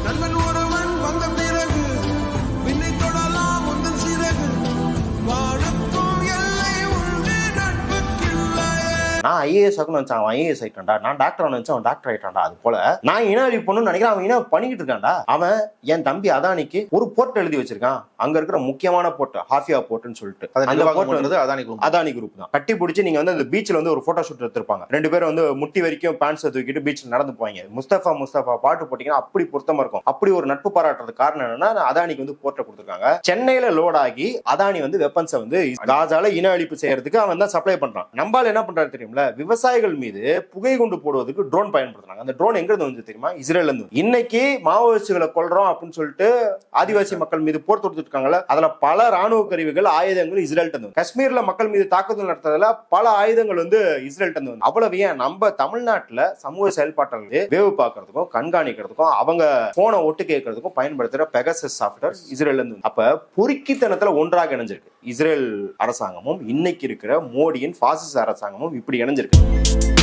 நண்பன் ஒருவன் வந்த பிறகு விண்ணை தொடலாம் உந்தன் சிறகு வாழுக்கும் எல்லை உண்டு நட்புக்கில்லையே. நான் ஐஏஎஸ் ஆகணும்னு நினைச்சேன், அவன் ஐஏஎஸ் ஆயிட்டான்டா. நான் டாக்டர் நினைச்சேன், அவன் டாக்டர் ஆயிட்டான்டா. அது போல நான் இனவழி பொண்ணுன்னு நினைக்கிறேன், அவன் இன பண்ணிக்கிட்டு இருக்கான்டா. அவன் என் தம்பி அதானிக்கு ஒரு போர்ட் எழுதி வச்சிருக்கான். அங்க இருக்கிற முக்கியமான போர்ட் ஹாஃபியா போர்ட்னு சொல்லிட்டு அந்த போர்ட் வந்து அதானி குரூப் தான் கட்டி பிடிச்சி. நீங்க வந்து அந்த பீச்ல வந்து ஒரு போட்டோ ஷூட் எடுத்திருப்பாங்க. 2 பேரும் வந்து முட்டி வரைக்கும் பேண்ட்ஸ் தூக்கிட்டு பீச்ல நடந்து போவாங்க. முஸ்தபா பாட்டு போட்டீங்கன்னா அப்படி பொருத்தமா இருக்கும். அப்படி ஒரு நட்பு பாராட்டுறது காரணம் என்னன்னா, அதானிக்கு வந்து போர்ட்டை கொடுத்துருக்காங்க. சென்னையில லோட் ஆகி அதானி வந்து வெப்பன்ஸை வந்து காசால இன அழிப்பு செய்யறதுக்கு அவன் தான் சப்ளை பண்றான். நம்பால என்ன பண்றாரு தெரியுமில, விவசாயிகள் மீது புகை குண்டு போடுவதற்கு ட்ரோன் பயன்படுத்துறாங்க. அந்த ட்ரோன் எங்க இருந்து வந்து தெரியுமா? இஸ்ரேல்ல இருந்து. இன்னைக்கு மாவோயிஸ்டுகளை கொல்றோம் அப்படின்னு சொல்லிட்டு ஆதிவாசி மக்கள் மீது போர் தொடுத்துட்டு இருக்காங்கல்ல, அதுல பல ராணுவ கருவிகள் ஆயுதங்கள் இஸ்ரேல்ட்ட இருந்து. காஷ்மீர்ல மக்கள் மீது தாக்குதல் நடத்துறதுல பல ஆயுதங்கள் வந்து இஸ்ரேல்ட்ட இருந்து. அவ்வளவு ஏன் நம்ம தமிழ்நாட்டுல சமூக செயல்பாட்டாளர்கள் வேவு பார்க்கறதுக்கும் கண்காணிக்கிறதுக்கும் அவங்க போனை ஒட்டு கேட்கறதுக்கும் பயன்படுத்துற பெகசஸ் சாஃப்ட்வேர் இஸ்ரேல்ல இருந்து. அப்ப பொறுக்கித்தனத்துல ஒன்றாக இணைஞ்சிருக்கு இஸ்ரேல் அரசாங்கமும் இன்னைக்கு இருக்கிற மோடியின் பாசிச அரசாங்கமும் இப்படி இணைஞ்சிருக்கு.